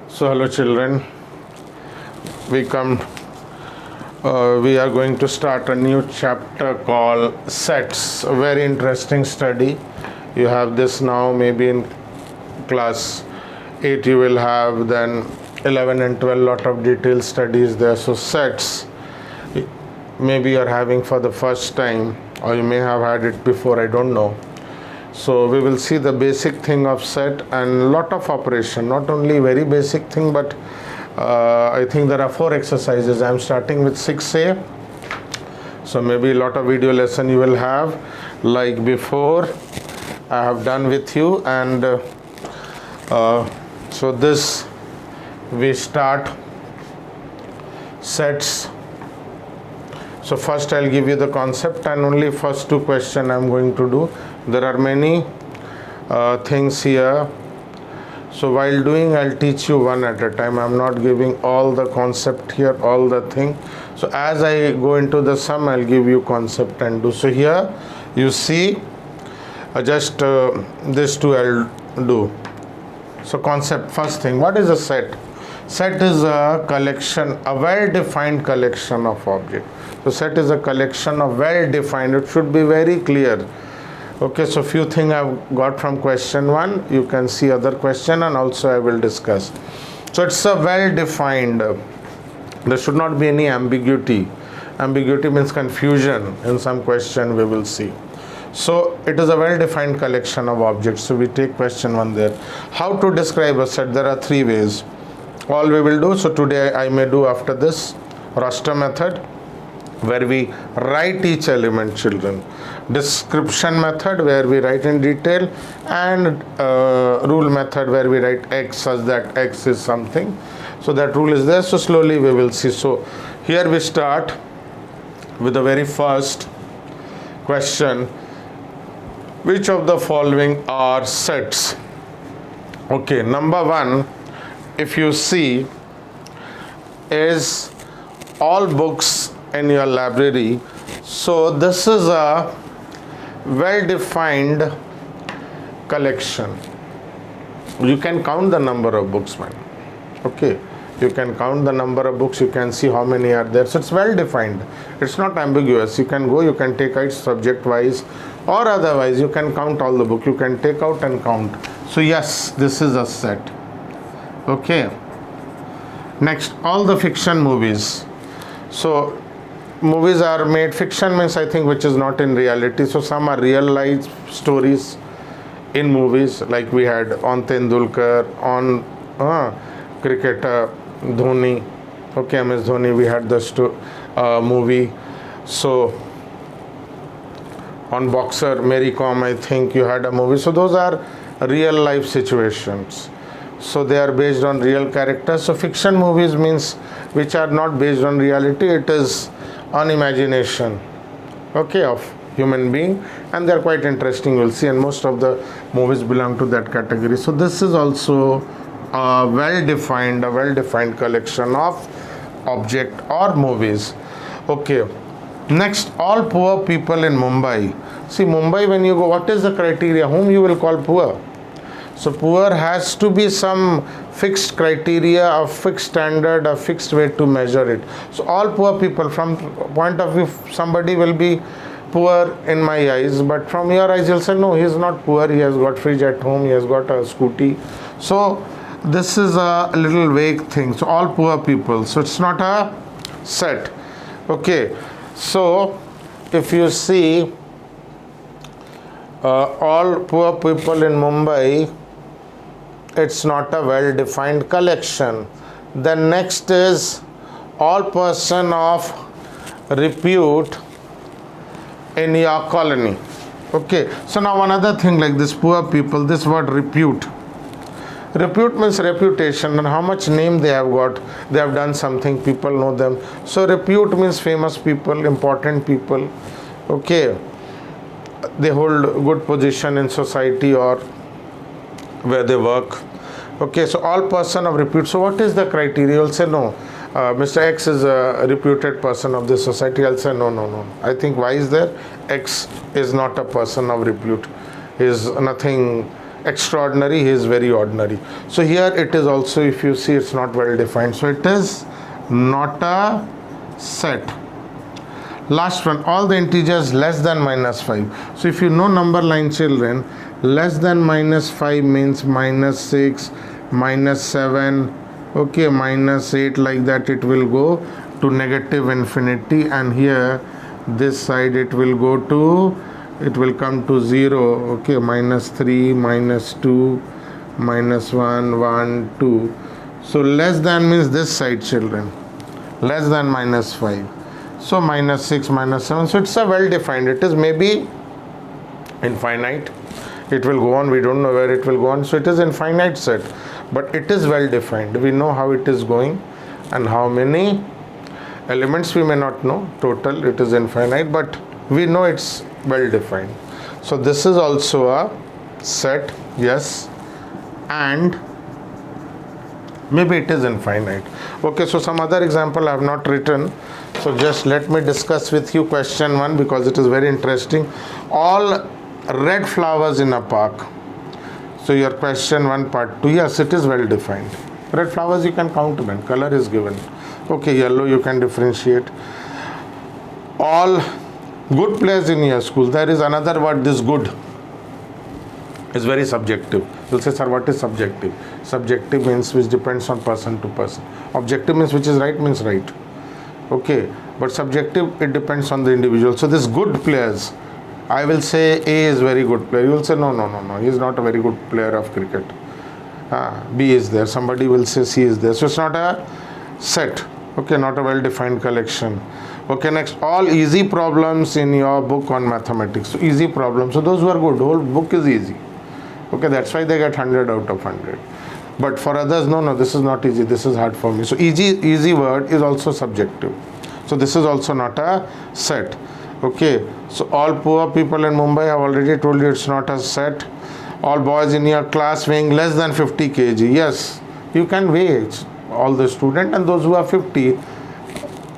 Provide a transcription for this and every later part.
So hello children, we are going to start a new chapter called sets, a very interesting study. You have this now, maybe in class 8 you will have, then 11 and 12 lot of detailed studies there. So sets, maybe you are having for the first time, or you may have had it before, I don't know. So we will see the basic thing of set and lot of operation, not only very basic thing, but I think there are 4 exercises. I am starting with 6A. So maybe a lot of video lesson you will have like before I have done with you, and so this we start sets. So first I'll give you the concept, and only first 2 questions I'm going to do. There are many things here, so while doing I'll teach you one at a time. I'm not giving all the concept here, all the thing. So as I go into the sum, I'll give you concept and do. So here you see just this 2 I'll do. So concept, first thing, what is a set? Set is a collection, a well-defined collection of objects. So set is a collection of well-defined, it should be very clear. Okay, so few things I've got from question 1, you can see other question, and also I will discuss. So it's a well-defined, there should not be any ambiguity. Ambiguity means confusion in some question, we will see. So it is a well-defined collection of objects. So we take question 1 there. How to describe a set? There are 3 ways. All we will do, so today I may do after this roster method, where we write each element, children. Description method, where we write in detail, and rule method, where we write x such that x is something. So that rule is there. So slowly we will see. So here we start with the very first question. Which of the following are sets? Okay, number 1, if you see, is all books in your library. So this is a well-defined collection. You can count the number of books, man. Okay, you can count the number of books, you can see how many are there. So it's well-defined, it's not ambiguous. You can go, you can take out subject wise, or otherwise you can count all the book, you can take out and count. So yes, this is a set. Okay, next, all the fiction movies. So movies are made, fiction means I think which is not in reality. So some are real life stories in movies, like we had on Tendulkar, on cricketer Dhoni, okay, MS Dhoni, we had the movie. So on boxer Mary Kom, I think you had a movie. So those are real life situations. So they are based on real characters. So fiction movies means which are not based on reality, it is on imagination, okay, of human being, and they are quite interesting, you'll see, and most of the movies belong to that category. So this is also a well-defined collection of object or movies. Okay, next, all poor people in Mumbai. See, Mumbai, when you go, what is the criteria? Whom you will call poor? So poor has to be some fixed criteria, a fixed standard, a fixed way to measure it. So all poor people, from point of view, somebody will be poor in my eyes, but from your eyes you'll say, no, he is not poor, he has got fridge at home, he has got a scooty. So this is a little vague thing. So all poor people, so it's not a set. Okay, so if you see all poor people in Mumbai, it's not a well-defined collection. Then next is all person of repute in your colony. Okay, so now another thing like this, poor people, this word repute. Repute means reputation, and how much name they have got, they have done something, people know them. So repute means famous people, important people. Okay, they hold good position in society or where they work. Okay, so all person of repute. So what is the criteria? You'll say no, Mr. X is a reputed person of this society. I'll say no. I think why is there? X is not a person of repute. He is nothing extraordinary, he is very ordinary. So here it is also, if you see, it's not well defined, so it is not a set. Last one, all the integers less than minus 5. So if you know number line, children, less than minus 5 means minus 6, minus 7, okay, minus 8, like that it will go to negative infinity, and here this side it will go to, it will come to 0, okay, minus 3, minus 2, minus 1, 1, 2. So less than means this side, children, less than minus 5. So minus 6, minus 7. So it's a well defined. It is maybe infinite. It will go on. We don't know where it will go on. So it is infinite set. But it is well defined. We know how it is going and how many elements we may not know. Total, it is infinite. But we know it's well defined. So this is also a set. Yes. And maybe it is infinite. Okay, so some other example I have not written. So just let me discuss with you question 1, because it is very interesting. All red flowers in a park. So your question 1 part 2, yes, it is well defined. Red flowers you can count them, color is given. Okay, yellow you can differentiate. All good players in your school. There is another word, this good is very subjective. You'll say, sir, what is subjective? Subjective means which depends on person to person. Objective means which is right means right. Okay, but subjective, it depends on the individual. So this good players, I will say A is very good player. You will say, no, he is not a very good player of cricket. B is there. Somebody will say C is there. So it's not a set. Okay, not a well-defined collection. Okay, next, all easy problems in your book on mathematics. So easy problems. So those who are good, whole book is easy. Okay, that's why they get 100 out of 100. But for others, no, this is not easy. This is hard for me. So easy word is also subjective. So this is also not a set. Okay, so all poor people in Mumbai, I have already told you it's not a set. All boys in your class weighing less than 50 kg. Yes, you can weigh all the students, and those who are 50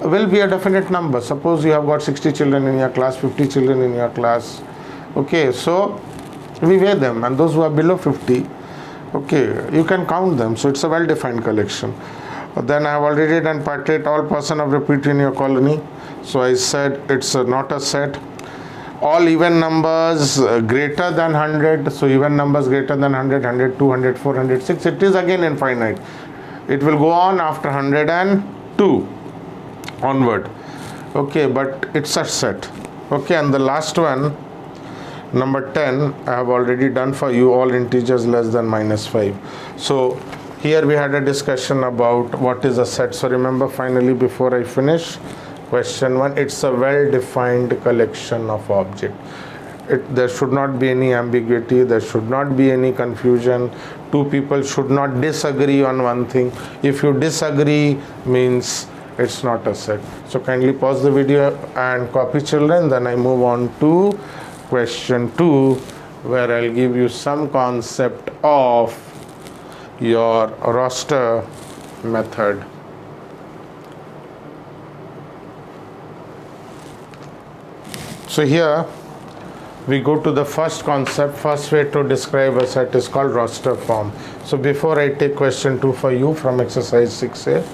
will be a definite number. Suppose you have got 60 children in your class, 50 children in your class. Okay, so we weigh them, and those who are below 50, okay, you can count them. So it's a well-defined collection. Then I have already done part 8, all person of repute in your colony. So I said it's not a set. All even numbers greater than 100. So even numbers greater than 100, 100, 200, 400, 6. It is again infinite. It will go on after 102 onward. Okay, but it's a set. Okay, and the last one, number 10, I have already done for you, all integers less than minus 5. So here we had a discussion about what is a set. So remember, finally, before I finish, question 1, it's a well-defined collection of objects. There should not be any ambiguity, there should not be any confusion. Two people should not disagree on one thing. If you disagree, means it's not a set. So kindly pause the video and copy, children. Then I move on to question 2, where I'll give you some concept of your roster method. So here we go to the first concept. First way to describe a set is called roster form. So before I take question 2 for you from exercise 6A,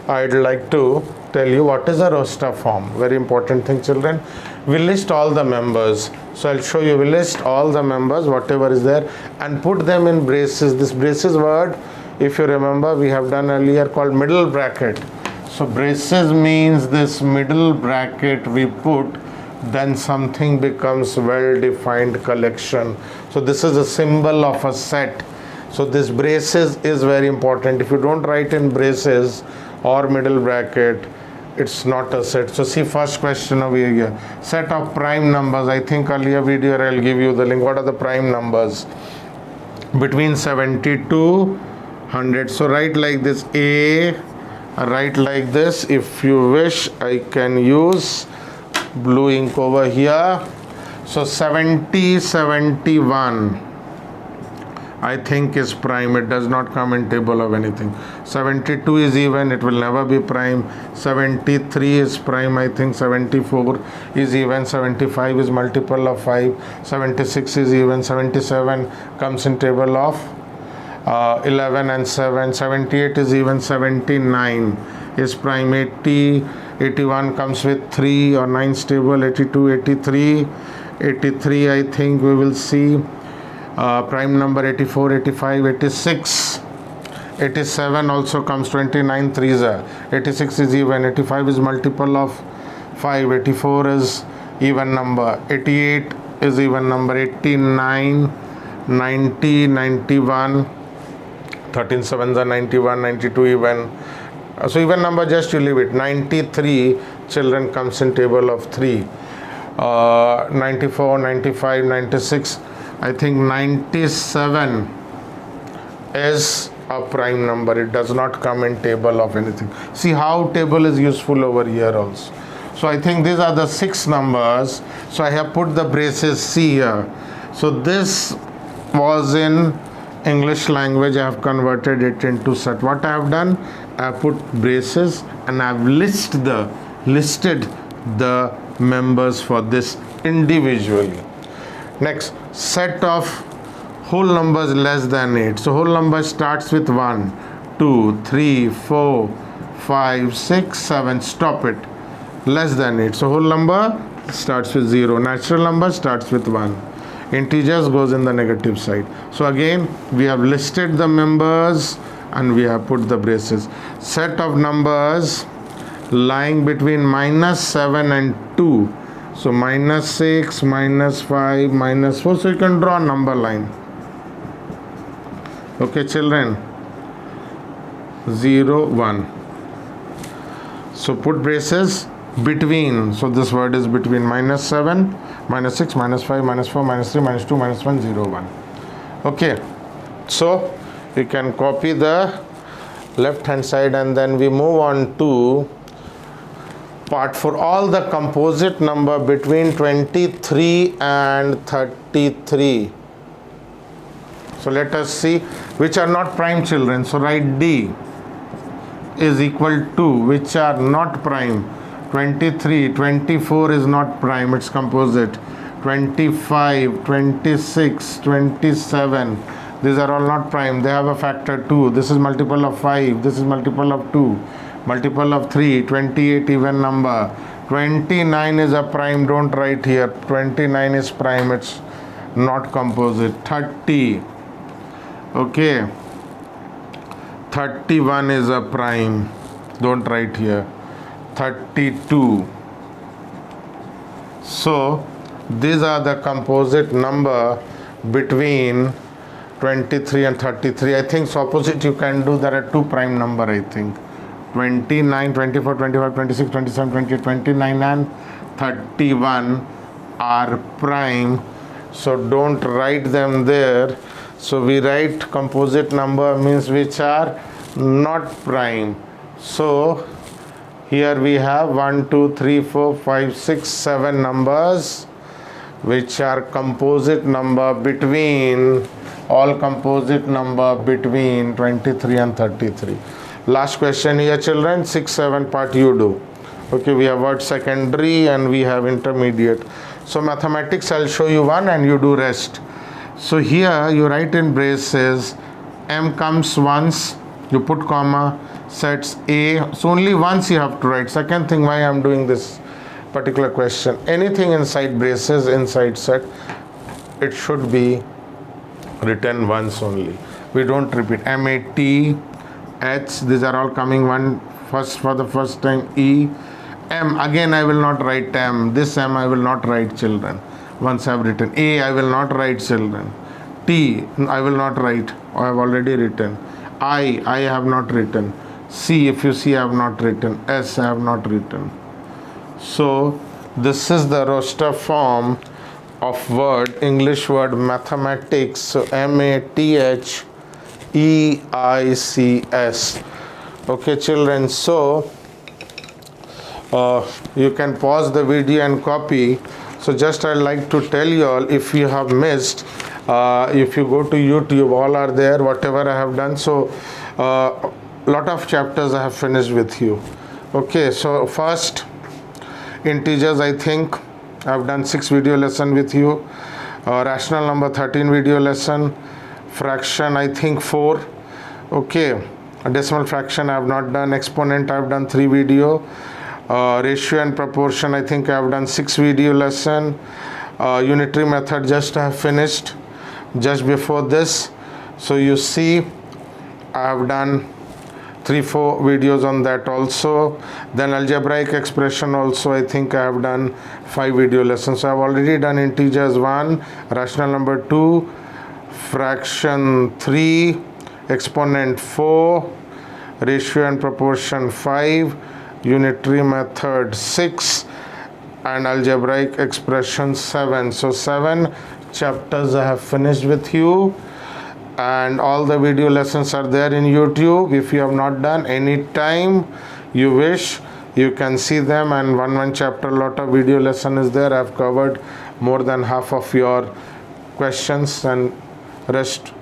I'd like to tell you what is a roster form. Very important thing, children. We list all the members. So I'll show you. We list all the members, whatever is there, and put them in braces. This braces word, if you remember, we have done earlier, called middle bracket. So braces means this middle bracket we put, then something becomes well-defined collection. So this is a symbol of a set. So this braces is very important. If you don't write in braces or middle bracket, it's not a set. So see first question over here. Set of prime numbers. I think earlier video I'll give you the link. What are the prime numbers? Between 70 to 100. So write like this A, write like this. If you wish, I can use blue ink over here. So 70, 71. I think is prime. It does not come in table of anything. 72 is even, it will never be prime. 73 is prime, I think. 74 is even. 75 is multiple of 5. 76 is even. 77 comes in table of 11 and 7. 78 is even. 79 is prime. 80, 81 comes with 3 or 9 stable. 82, 83, 83 I think we will see. Prime number 84, 85, 86, 87 also comes. 29 3s are. 86 is even. 85 is multiple of 5. 84 is even number. 88 is even number. 89, 90, 91, 13 7s are 91, 92 even. So even number, just you leave it. 93 children comes in table of 3. 94, 95, 96. I think 97 is a prime number. It does not come in table of anything. See how table is useful over here also. So I think these are the 6 numbers. So I have put the braces C here. So this was in English language. I have converted it into set. What I have done, I have put braces and I have listed the members for this individually. Next, set of whole numbers less than 8. So whole number starts with 1, 2, 3, 4, 5, 6, 7. Stop it. Less than 8. So whole number starts with 0. Natural number starts with 1. Integers goes in the negative side. So again, we have listed the members and we have put the braces. Set of numbers lying between -7 and 2. So -6, -5, -4. So you can draw a number line. Okay, children. 0, 1. So put braces between. So this word is between -7, -6, -5, -4, -3, -2, -1, 0, 1. Okay. So you can copy the left hand side and then we move on to part for all the composite number between 23 and 33. So let us see which are not prime, children. So write D is equal to which are not prime. 23, 24 is not prime, it's composite. 25, 26, 27, these are all not prime. They have a factor 2. This is multiple of 5. This is multiple of 2. Multiple of 3. 28 even number. 29 is a prime. Don't write here. 29 is prime. It's not composite. 30. Okay. 31 is a prime. Don't write here. 32. So these are the composite number between 23 and 33. I think so opposite you can do. There are 2 prime number, I think. 29, 24, 25, 26, 27, 28, 29 and 31 are prime. So don't write them there. So we write composite number means which are not prime. So here we have 1, 2, 3, 4, 5, 6, 7 numbers which are composite number between, all composite number between 23 and 33. Last question here, children. 6, 7 part you do. Okay, we have word secondary and we have intermediate. So mathematics, I'll show you one and you do rest. So here you write in braces, M comes once, you put comma, sets A. So only once you have to write. Second thing, why I'm doing this particular question, anything inside braces, inside set, it should be written once only. We don't repeat. M, A, T, H, these are all coming for the first time. E, M, again I will not write M. This M I will not write, children. Once I have written. A, I will not write, children. T, I will not write. I have already written. I have not written. C, if you see, I have not written. S, I have not written. So this is the roster form of word, English word mathematics. So MATHEICS. Okay, children. So you can pause the video and copy. So just I'd like to tell you all, if you have missed, If you go to YouTube, all are there, whatever I have done. So lot of chapters I have finished with you. Okay, so first integers, I think I have done 6 video lesson with you. Rational number 13 video lesson. Fraction, I think 4. Okay, decimal fraction I have not done. Exponent I have done 3 video. Ratio and proportion, I think I have done 6 video lesson. Unitary method just I have finished just before this. So you see I have done 3-4 videos on that also. Then algebraic expression also, I think I have done 5 video lessons. So I have already done integers 1, rational number 2, fraction 3, exponent 4, ratio and proportion 5, unitary method 6, and algebraic expression 7. So 7 chapters I have finished with you, and all the video lessons are there in YouTube. If you have not done, any time you wish, you can see them, and one chapter lot of video lesson is there. I have covered more than half of your questions, and rest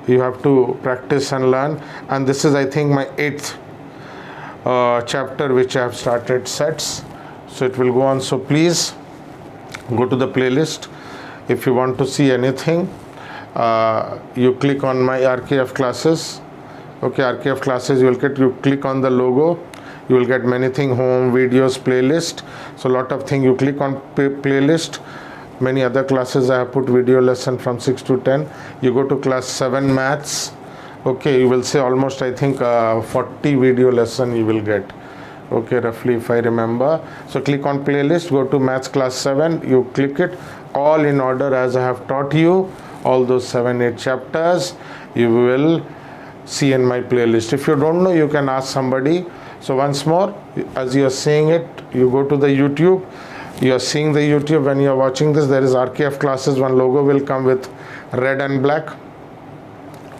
you have to practice and learn. And this is, I think, my 8th chapter which I have started, sets. So it will go on. So please go to the playlist. If you want to see anything, you click on my RKF classes. Okay, RKF classes, you click on the logo, you will get many things, home, videos, playlist. So lot of things, you click on playlist. Many other classes I have put video lesson from 6 to 10. You go to class 7 maths. Okay, you will see almost, I think, 40 video lesson you will get. Okay, roughly, if I remember. So click on playlist, go to maths class 7, you click it, all in order as I have taught you, all those 7-8 chapters you will see in my playlist. If you don't know, you can ask somebody. So once more, as you are seeing it, you go to the YouTube, you are seeing the YouTube. When you are watching this, there is RKF classes, one logo will come with red and black.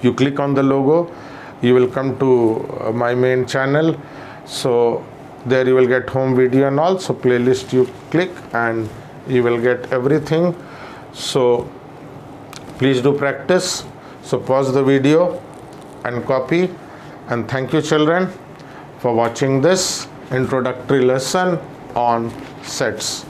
You click on the logo, you will come to my main channel. So there you will get home video and all. So playlist you click and you will get everything. So please do practice. So pause the video and copy. And thank you, children, for watching this introductory lesson on sets.